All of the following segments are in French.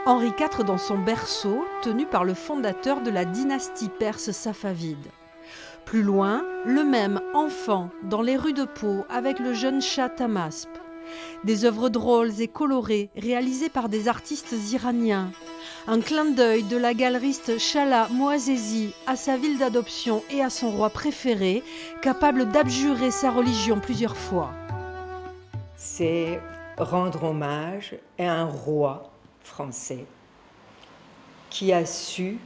Henri IV dans son berceau, tenu par le fondateur de la dynastie perse safavide. Plus loin, le même enfant dans les rues de Pau avec le jeune chat Tahmasp. Des œuvres drôles et colorées réalisées par des artistes iraniens. Un clin d'œil de la galeriste Shala Moazzezi à sa ville d'adoption et à son roi préféré, capable d'abjurer sa religion plusieurs fois. C'est rendre hommage à un roi français qui a su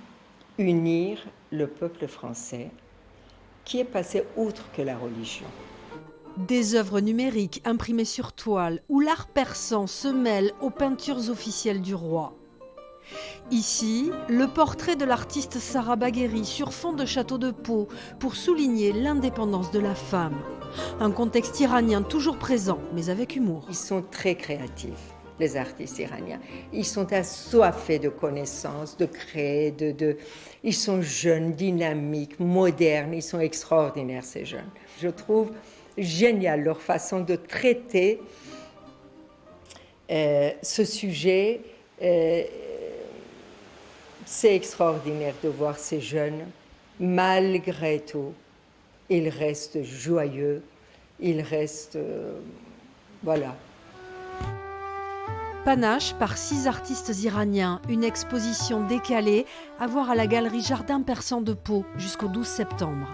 unir le peuple français, qui est passé outre que la religion. Des œuvres numériques imprimées sur toile où l'art persan se mêle aux peintures officielles du roi. Ici, le portrait de l'artiste Sarah Bagheri sur fond de château de Pau pour souligner l'indépendance de la femme. Un contexte iranien toujours présent, mais avec humour. Ils sont très créatifs, les artistes iraniens. Ils sont assoiffés de connaissances, de créer, Ils sont jeunes, dynamiques, modernes. Ils sont extraordinaires, ces jeunes. Je trouve génial leur façon de traiter ce sujet. C'est extraordinaire de voir ces jeunes, malgré tout, ils restent joyeux, ils restent... voilà. Panache par 6 artistes iraniens, une exposition décalée à voir à la galerie Jardin Persan de Pau jusqu'au 12 septembre.